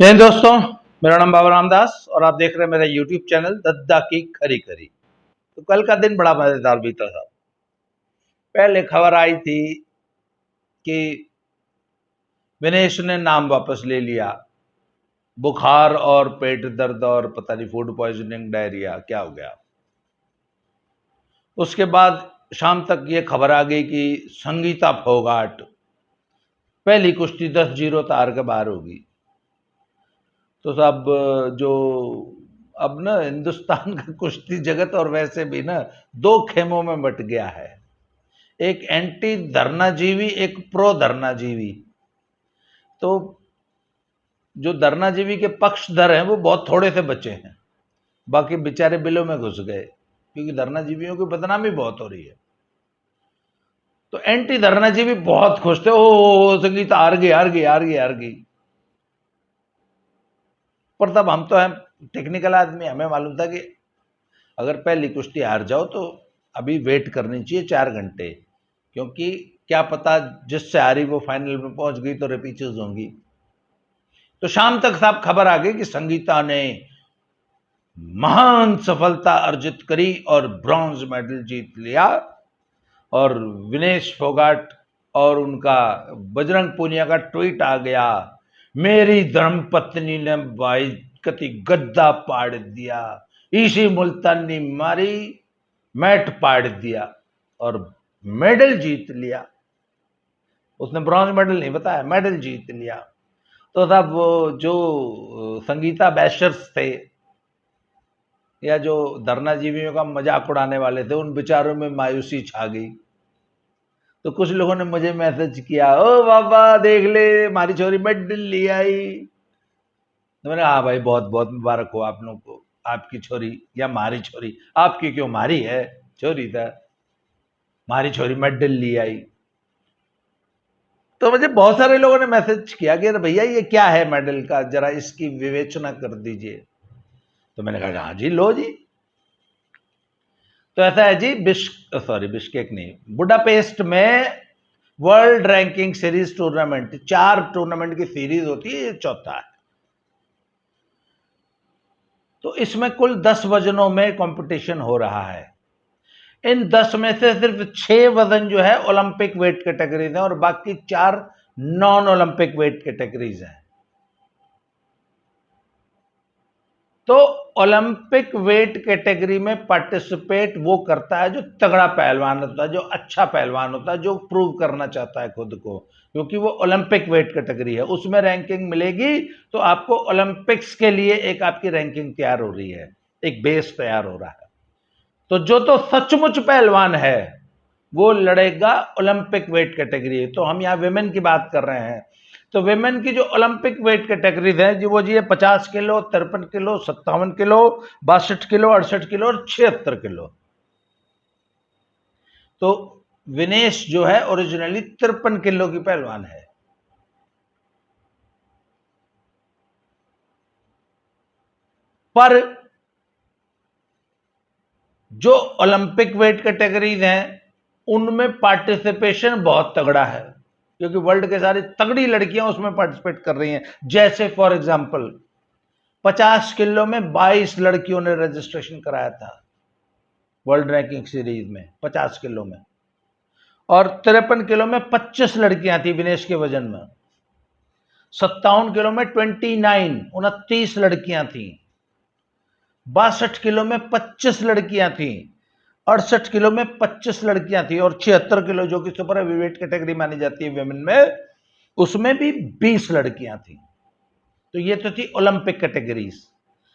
जय हिंद दोस्तों, मेरा नाम बाबा रामदास और आप देख रहे हैं मेरा यूट्यूब चैनल दद्दा की खरी खरी। तो कल का दिन बड़ा मजेदार बीता था। पहले खबर आई थी कि विनेश ने नाम वापस ले लिया। बुखार और पेट दर्द और पता नहीं फूड पॉइजनिंग डायरिया क्या हो गया। उसके बाद शाम तक ये खबर आ गई कि संगीता फोगाट पहली कुश्ती 10-0 तार के बाहर होगी। तो सब जो अब ना हिंदुस्तान का कुश्ती जगत और वैसे भी ना दो खेमों में बट गया है। एक एंटी धरनाजीवी, एक प्रो धरनाजीवी। तो जो धरनाजीवी के पक्षधर हैं वो बहुत थोड़े से बचे हैं, बाकी बेचारे बिलों में घुस गए क्योंकि धरनाजीवियों की बदनामी बहुत हो रही है। तो एंटी धरनाजीवी बहुत खुश थे, ओ संगीता हार गई हार गई हार गई हार गई। पर तब हम तो हैं टेक्निकल आदमी, हमें मालूम था कि अगर पहली कुश्ती हार जाओ तो अभी वेट करनी चाहिए 4 घंटे, क्योंकि क्या पता जिससे हारी वो फाइनल में पहुंच गई तो रिपीचेज होंगी। तो शाम तक साहब खबर आ गई कि संगीता ने महान सफलता अर्जित करी और ब्रॉन्ज मेडल जीत लिया। और विनेश फोगाट और उनका बजरंग पूनिया का ट्वीट आ गया, मेरी धर्मपत्नी ने भाई कति गद्दा पाड़ दिया, इसी मुल्तानी मारी मैट पाड़ दिया और मेडल जीत लिया। उसने ब्रॉन्ज मेडल नहीं बताया, मेडल जीत लिया। तो तब वो जो संगीता बैशर्स थे या जो धरनाजीवियों का मजाक उड़ाने वाले थे, उन बेचारों में मायूसी छा गई। तो कुछ लोगों ने मुझे मैसेज किया, ओ बाबा देख ले हमारी छोरी मेडल ले आई। तो मैंने हाँ भाई बहुत बहुत मुबारक हो आप लोगों को, आपकी छोरी या मारी छोरी, आपकी क्यों मारी है, छोरी था मारी छोरी मेडल ले आई। तो मुझे बहुत सारे लोगों ने मैसेज किया कि भैया ये क्या है मेडल का, जरा इसकी विवेचना कर दीजिए। तो मैंने कहा हाँ जी लो जी। तो ऐसा है जी, बिश्केक नहीं, बुडापेस्ट में world ranking series tournament, 4 tournament की सीरीज होती है, ये चौथा है। तो इसमें कुल 10 वजनों में कंपटीशन हो रहा है। इन 10 में से सिर्फ 6 वजन जो है ओलंपिक वेट कैटेगरीज हैं और बाकी 4 नॉन ओलंपिक वेट कैटेगरीज हैं। तो ओलंपिक वेट कैटेगरी में पार्टिसिपेट वो करता है जो तगड़ा पहलवान होता है, जो अच्छा पहलवान होता है, जो प्रूव करना चाहता है खुद को, क्योंकि वो ओलंपिक वेट कैटेगरी है, उसमें रैंकिंग मिलेगी। तो आपको ओलंपिक्स के लिए एक आपकी रैंकिंग तैयार हो रही है, एक बेस तैयार हो रहा है। तो जो तो सचमुच पहलवान है वो लड़ेगा ओलंपिक वेट कैटेगरी। तो हम यहाँ विमेन की बात कर रहे हैं। तो विमेन की जो ओलंपिक वेट कैटेगरीज है जी, वो जी है 50 kilo, 53 kilo, 57 kilo, 62 kilo, 68 kilo और 76 किलो। तो विनेश जो है ओरिजिनली 53 किलो की पहलवान है। पर जो ओलंपिक वेट कैटेगरीज हैं उनमें पार्टिसिपेशन बहुत तगड़ा है, क्योंकि वर्ल्ड के सारी तगड़ी लड़कियां उसमें पार्टिसिपेट कर रही हैं। जैसे फॉर एग्जांपल 50 किलो में 22 लड़कियों ने रजिस्ट्रेशन कराया था वर्ल्ड रैंकिंग सीरीज में 50 किलो में, और 53 किलो में 25 लड़कियां थी विनेश के वजन में। 57 किलो में 29 लड़कियां थी। 62 किलो में 25 लड़कियां थी। 68 किलो में 25 लड़कियां थी और 76 किलो जो कि सुपर हेवीवेट कैटेगरी मानी जाती है विमेन में, उसमें भी 20 लड़कियां थी। तो ये तो थी ओलंपिक कैटेगरीज।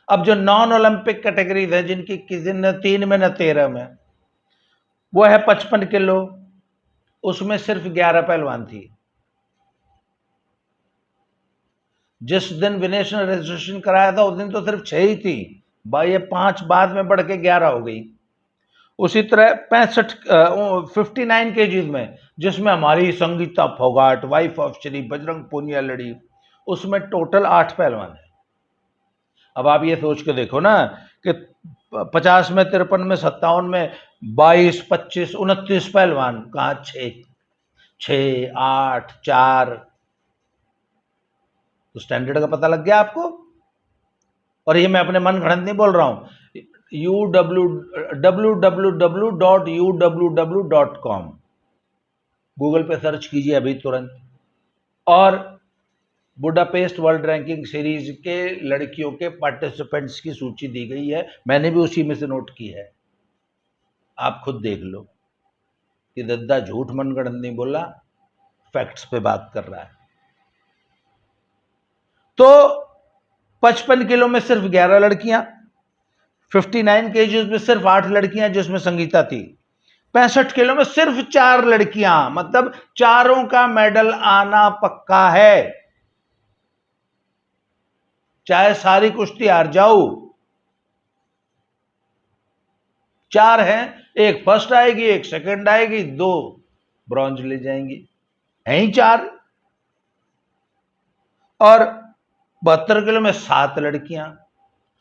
अब जो नॉन ओलंपिक कैटेगरीज है, जिनकी किसी न 3 में न 13 में, वो है 55 किलो, उसमें सिर्फ 11 पहलवान थी। जिस दिन विनेश ने रजिस्ट्रेशन कराया था उस दिन तो सिर्फ 6 ही थी, भाई ये 5 बाद में बढ़ के 11 हो गई। उसी तरह 59 केजीज में, जिसमें हमारी संगीता फोगाट वाइफ ऑफ श्री बजरंग पूनिया लड़ी, उसमें टोटल 8 पहलवान है। अब आप ये सोच के देखो ना कि 50 में, 53 में, 57 में 22, 25, 29 पहलवान, कहाँ 6, 8, 4, तो स्टैंडर्ड का पता लग गया आपको। और ये मैं अपने मन घड़ंत नहीं बोल रहा हूं, www.uww.com गूगल पे सर्च कीजिए अभी तुरंत। और बुडापेस्ट वर्ल्ड रैंकिंग सीरीज के लड़कियों के पार्टिसिपेंट्स की सूची दी गई है, मैंने भी उसी में से नोट की है, आप खुद देख लो कि दद्दा झूठ मनगढ़ंत नहीं बोला, फैक्ट्स पे बात कर रहा है। तो 55 किलो में सिर्फ 11 लड़कियां, 59 केजीज में सिर्फ 8 लड़कियां जिसमें संगीता थी, 65 किलो में सिर्फ 4 लड़कियां, मतलब चारों का मेडल आना पक्का है, चाहे सारी कुश्ती हार जाओ। 4 हैं, एक फर्स्ट आएगी, एक सेकंड आएगी, 2 ब्रॉन्ज ले जाएंगी, हैं ही 4। और 72 किलो में 7 लड़कियां।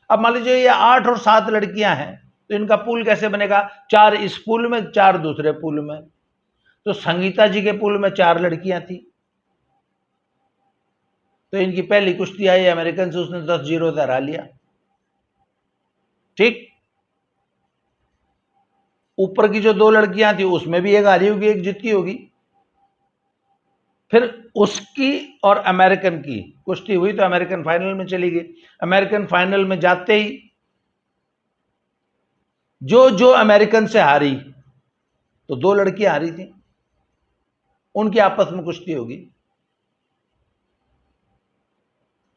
अब मान लीजिए ये 8 और 7 लड़कियां हैं, तो इनका पूल कैसे बनेगा? 4 इस पूल में, 4 दूसरे पूल में। तो संगीता जी के पूल में 4 लड़कियां थी, तो इनकी पहली कुश्ती आई अमेरिकन से, उसने 10-0 से हरा लिया, ठीक। ऊपर की जो 2 लड़कियां थी उसमें भी एक हारी होगी, एक जीती होगी। फिर उसकी और अमेरिकन की कुश्ती हुई तो अमेरिकन फाइनल में चली गई। अमेरिकन फाइनल में जाते ही जो अमेरिकन से हारी, तो 2 लड़कियां हारी थी, उनकी आपस में कुश्ती होगी।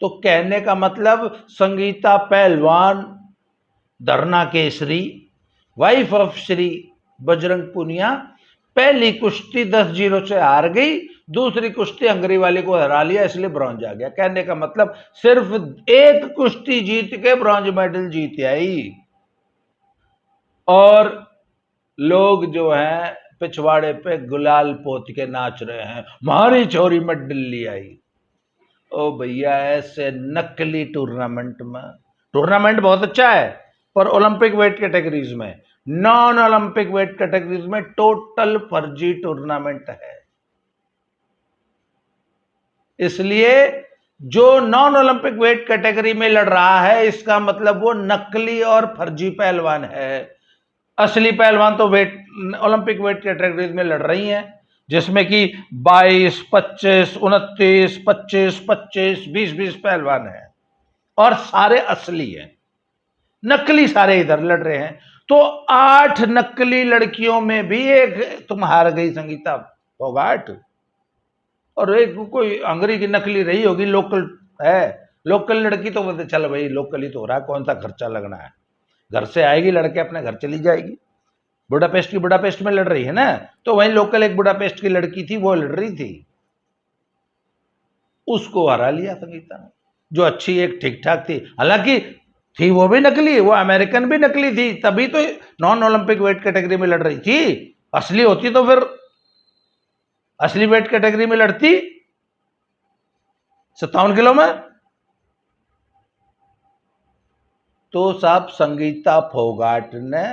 तो कहने का मतलब संगीता पहलवान, धरना केसरी, वाइफ ऑफ श्री बजरंग पुनिया, पहली कुश्ती 10-0 से हार गई, दूसरी कुश्ती हंगरी वाले को हरा लिया, इसलिए ब्रॉन्ज आ गया। कहने का मतलब सिर्फ एक कुश्ती जीत के ब्रॉन्ज मेडल जीत आई। और लोग जो हैं पिछवाड़े पे गुलाल पोत के नाच रहे हैं, हमारी छोरी मेडल ली आई। ओ भैया, ऐसे नकली टूर्नामेंट में, टूर्नामेंट बहुत अच्छा है पर ओलंपिक वेट कैटेगरीज में, नॉन ओलंपिक वेट कैटेगरीज में टोटल फर्जी टूर्नामेंट है। इसलिए जो नॉन ओलंपिक वेट कैटेगरी में लड़ रहा है, इसका मतलब वो नकली और फर्जी पहलवान है। असली पहलवान तो वेट ओलंपिक वेट कैटेगरीज में लड़ रही हैं, जिसमें कि 22, 25, 29, 25, 25, 20 पहलवान हैं, और सारे असली हैं, नकली सारे इधर लड़ रहे हैं। तो 8 नकली लड़कियों में भी एक तुम हार गई, संगीता फोगाट, और एक कोई हंगरी की नकली रही होगी, लोकल है। लोकल लड़की तो बोलते चल भाई लोकल ही तो हो रहा है, कौन सा खर्चा लगना है, घर से आएगी लड़के अपने घर चली जाएगी। बुडापेस्ट की बुडापेस्ट में लड़ रही है ना, तो वहीं लोकल एक बुडापेस्ट की लड़की थी, वो लड़ रही थी, उसको हरा लिया संगीता ने, जो अच्छी एक ठीक ठाक थी। हालांकि थी वो भी नकली, वो अमेरिकन भी नकली थी, तभी तो नॉन ओलंपिक वेट कैटेगरी में लड़ रही थी। असली होती तो फिर असली वेट कैटेगरी में लड़ती 57 किलो में। तो साहब संगीता फोगाट ने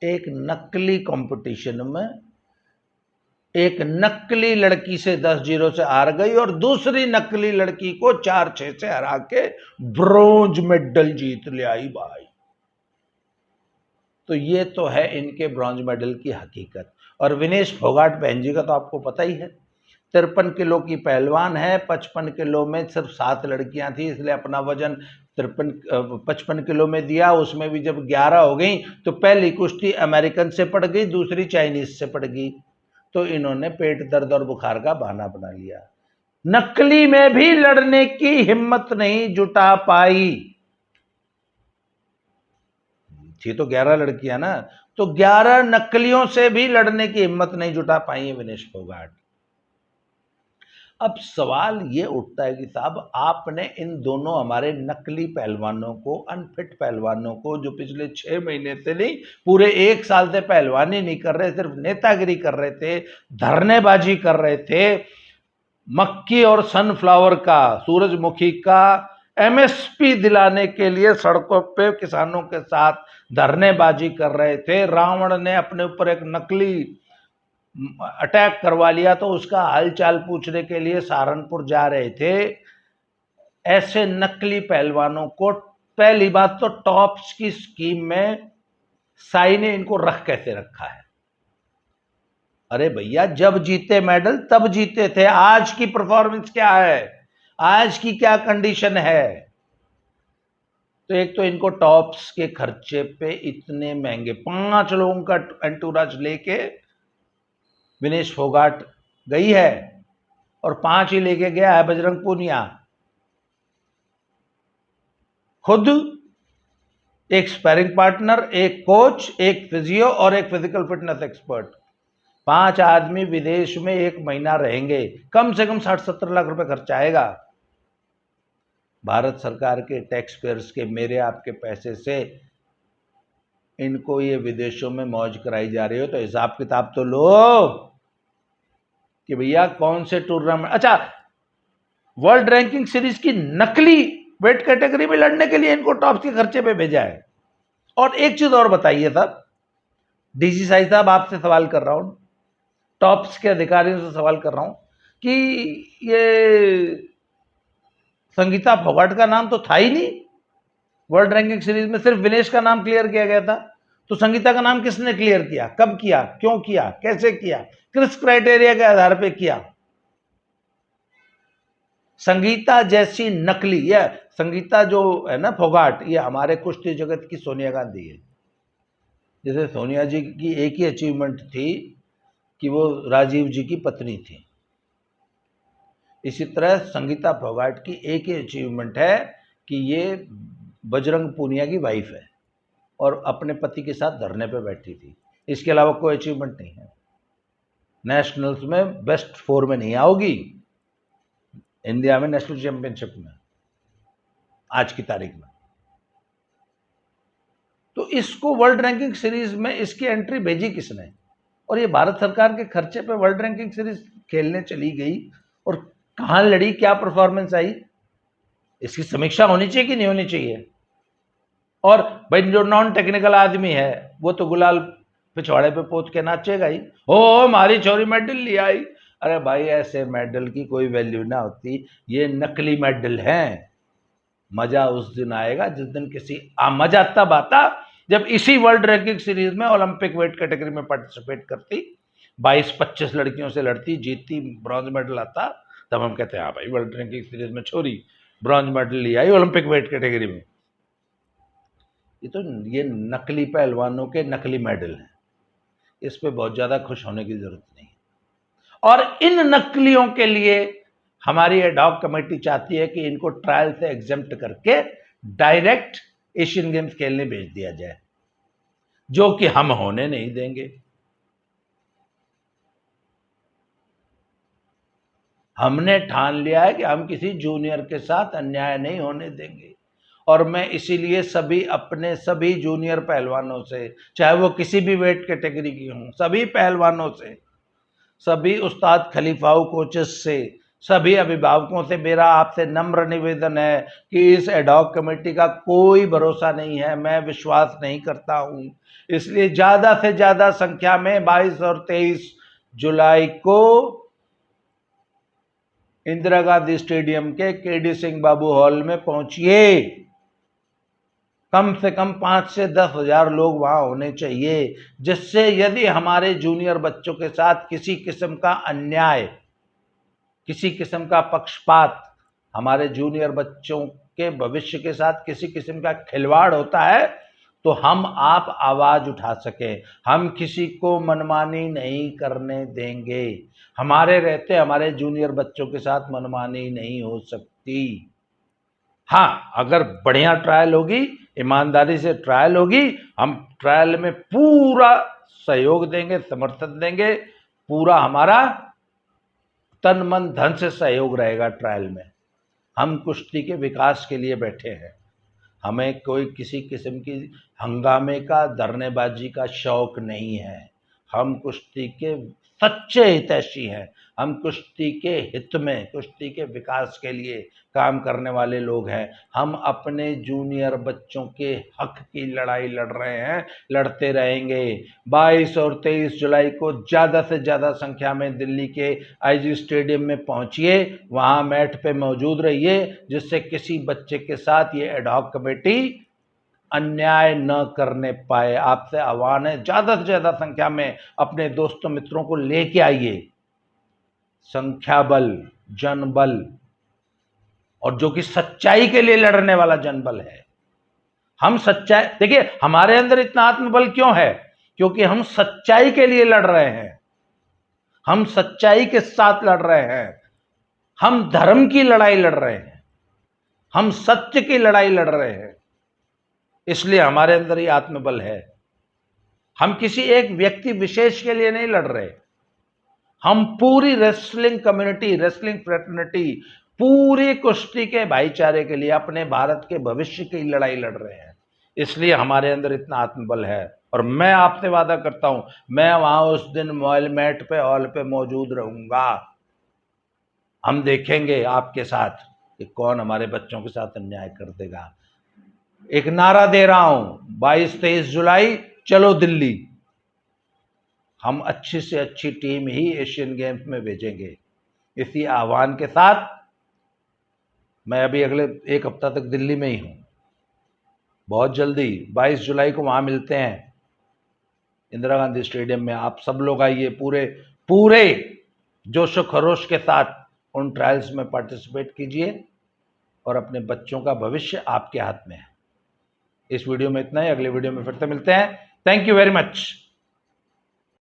एक नकली कंपटीशन में एक नकली लड़की से 10-0 से हार गई, और दूसरी नकली लड़की को 4-6 से हरा के ब्रोंज मेडल जीत ले आई भाई। तो ये तो है इनके ब्रॉन्ज मेडल की हकीकत। और विनेश फोगाट बहन जी का तो आपको पता ही है, 53 किलो की पहलवान है, 55 किलो में सिर्फ 7 लड़कियां थी, इसलिए अपना वजन 55 किलो में दिया। उसमें भी जब 11 हो गई तो पहली कुश्ती अमेरिकन से पड़ गई, दूसरी चाइनीज से पड़ गई, तो इन्होंने पेट दर्द और बुखार का बहाना बना लिया। नकली में भी लड़ने की हिम्मत नहीं जुटा पाई थी, तो 11 लड़कियां ना, तो 11 नकलियों से भी लड़ने की हिम्मत नहीं जुटा पाई है विनेश फोगाट। अब सवाल ये उठता है कि साहब आपने इन दोनों हमारे नकली पहलवानों को, अनफिट पहलवानों को, जो पिछले 6 महीने से नहीं पूरे 1 साल से पहलवानी नहीं कर रहे, सिर्फ नेतागिरी कर रहे थे, धरनेबाजी कर रहे थे, मक्की और सनफ्लावर का, सूरजमुखी का एमएसपी दिलाने के लिए सड़कों पे किसानों के साथ धरनेबाजी कर रहे थे। रावण ने अपने ऊपर एक नकली अटैक करवा लिया, तो उसका हालचाल पूछने के लिए सहारनपुर जा रहे थे। ऐसे नकली पहलवानों को पहली बात तो टॉप्स की स्कीम में साई ने इनको रख कैसे रखा है? अरे भैया, जब जीते मेडल तब जीते थे, आज की परफॉर्मेंस क्या है, आज की क्या कंडीशन है? तो एक तो इनको टॉप्स के खर्चे पे इतने महंगे 5 लोगों का एंटूराज लेके विनेश फोगाट गई है, और 5 ही लेके गया है बजरंग पूनिया, खुद एक स्पैरिंग पार्टनर, एक कोच, एक फिजियो और एक फिजिकल फिटनेस एक्सपर्ट। 5 आदमी विदेश में 1 महीना रहेंगे, कम से कम 60-70 लाख रुपए खर्चा आएगा। भारत सरकार के टैक्स पेयर्स के, मेरे आपके पैसे से इनको ये विदेशों में मौज कराई जा रही हो, तो हिसाब किताब तो लो कि भैया कौन से टूर्नामेंट। अच्छा, वर्ल्ड रैंकिंग सीरीज की नकली वेट कैटेगरी में लड़ने के लिए इनको टॉप के खर्चे पे भेजा है। और एक चीज और बताइए साहब, डीजी साई साहब, आपसे सवाल कर रहा हूं, टॉप्स के अधिकारियों से सवाल कर रहा हूं कि ये संगीता फोगाट का नाम तो था ही नहीं वर्ल्ड रैंकिंग सीरीज में, सिर्फ विनेश का नाम क्लियर किया गया था। तो संगीता का नाम किसने क्लियर किया, कब किया, क्यों किया, कैसे किया, किस क्राइटेरिया के आधार पे किया? संगीता जैसी नकली, यह संगीता जो है ना फोगाट, ये हमारे कुश्ती जगत की सोनिया गांधी है। जैसे सोनिया जी की एक ही अचीवमेंट थी कि वो राजीव जी की पत्नी थी, इसी तरह संगीता फोगाट की एक ही अचीवमेंट है कि ये बजरंग पूनिया की वाइफ है और अपने पति के साथ धरने पे बैठी थी। इसके अलावा कोई अचीवमेंट नहीं है। नेशनल्स में बेस्ट 4 में नहीं आओगी, इंडिया में नेशनल चैंपियनशिप में आज की तारीख में। तो इसको वर्ल्ड रैंकिंग सीरीज में इसकी एंट्री भेजी किसने? और ये भारत सरकार के खर्चे पे वर्ल्ड रैंकिंग सीरीज खेलने चली गई, और कहां लड़ी, क्या परफॉर्मेंस आई, इसकी समीक्षा होनी चाहिए कि नहीं होनी चाहिए? और भाई जो नॉन टेक्निकल आदमी है वो तो गुलाल पिछवाड़े पे पोत के नाचेगा ही, ओ हमारी छोरी मेडल ले आई। अरे भाई, ऐसे मेडल की कोई वैल्यू ना होती, ये नकली मेडल हैं। मजा उस दिन आएगा जिस दिन मजा तब आता जब इसी वर्ल्ड रैंकिंग सीरीज में ओलंपिक वेट कैटेगरी में पार्टिसिपेट करती, 22-25 लड़कियों से लड़ती, जीतती, ब्रॉन्ज मेडल आता, तब हम कहते हैं हाँ भाई वर्ल्ड रैंकिंग सीरीज में छोरी ब्रॉन्ज मेडल ले आई ओलंपिक वेट कैटेगरी में। ये नकली पहलवानों के नकली मेडल हैं, इस पे बहुत ज्यादा खुश होने की जरूरत नहीं। और इन नकलियों के लिए हमारी एडॉक कमेटी चाहती है कि इनको ट्रायल से एग्जेम्प्ट करके डायरेक्ट एशियन गेम्स खेलने भेज दिया जाए, जो कि हम होने नहीं देंगे। हमने ठान लिया है कि हम किसी जूनियर के साथ अन्याय नहीं होने देंगे, और मैं इसीलिए सभी जूनियर पहलवानों से, चाहे वो किसी भी वेट कैटेगरी की हों, सभी पहलवानों से, सभी उस्ताद खलीफाऊ कोचेस से, सभी अभिभावकों से मेरा आपसे नम्र निवेदन है कि इस एडॉक कमेटी का कोई भरोसा नहीं है, मैं विश्वास नहीं करता हूं। इसलिए ज्यादा से ज्यादा संख्या में 22 और 23 जुलाई को इंदिरा गांधी स्टेडियम के केडी सिंह बाबू हॉल में पहुंचिए। कम से कम 5 से 10 हजार लोग वहां होने चाहिए, जिससे यदि हमारे जूनियर बच्चों के साथ किसी किस्म का अन्याय, किसी किस्म का पक्षपात, हमारे जूनियर बच्चों के भविष्य के साथ किसी किस्म का खिलवाड़ होता है, तो हम आप आवाज उठा सकें। हम किसी को मनमानी नहीं करने देंगे, हमारे रहते हमारे जूनियर बच्चों के साथ मनमानी नहीं हो सकती। हाँ, अगर बढ़िया ट्रायल होगी, ईमानदारी से ट्रायल होगी, हम ट्रायल में पूरा सहयोग देंगे, समर्थन देंगे, पूरा हमारा तन मन धन से सहयोग रहेगा ट्रायल में। हम कुश्ती के विकास के लिए बैठे हैं, हमें कोई किसी किस्म की हंगामे का, धरनेबाजी का शौक नहीं है। हम कुश्ती के सच्चे हितैषी हैं, हम कुश्ती के हित में, कुश्ती के विकास के लिए काम करने वाले लोग हैं। हम अपने जूनियर बच्चों के हक की लड़ाई लड़ रहे हैं, लड़ते रहेंगे। 22 और 23 जुलाई को ज़्यादा से ज़्यादा संख्या में दिल्ली के आईजी स्टेडियम में पहुंचिए, वहां मैट पे मौजूद रहिए, जिससे किसी बच्चे के साथ ये एडहॉक कमेटी अन्याय न करने पाए। आपसे आह्वान है, ज्यादा से ज्यादा संख्या में अपने दोस्तों मित्रों को लेके आइए। संख्या बल, जन बल, और जो कि सच्चाई के लिए लड़ने वाला जनबल है। हम सच्चाई, देखिए हमारे अंदर इतना आत्मबल क्यों है, क्योंकि हम सच्चाई के लिए लड़ रहे हैं, हम सच्चाई के साथ लड़ रहे हैं, हम धर्म की लड़ाई लड़ रहे हैं, हम सत्य की लड़ाई लड़ रहे हैं, इसलिए हमारे अंदर ये आत्मबल है। हम किसी एक व्यक्ति विशेष के लिए नहीं लड़ रहे, हम पूरी रेसलिंग कम्युनिटी, रेसलिंग फ्रेटर्निटी, पूरी कुश्ती के भाईचारे के लिए, अपने भारत के भविष्य की लड़ाई लड़ रहे हैं। इसलिए हमारे अंदर इतना आत्मबल है। और मैं आपसे वादा करता हूं, मैं वहां उस दिन मॉयल मैट पे, हॉल पे मौजूद रहूंगा। हम देखेंगे आपके साथ कि कौन हमारे बच्चों के साथ अन्याय कर देगा। एक नारा दे रहा हूं, 22-23 जुलाई चलो दिल्ली। हम अच्छी से अच्छी टीम ही एशियन गेम्स में भेजेंगे। इसी आह्वान के साथ मैं अभी अगले एक हफ्ता तक दिल्ली में ही हूं। बहुत जल्दी 22 जुलाई को वहां मिलते हैं इंदिरा गांधी स्टेडियम में। आप सब लोग आइए, पूरे पूरे जोशो खरोश के साथ उन ट्रायल्स में पार्टिसिपेट कीजिए, और अपने बच्चों का भविष्य आपके हाथ में है। इस वीडियो में इतना ही, अगले वीडियो में फिर से मिलते हैं। Thank you very much.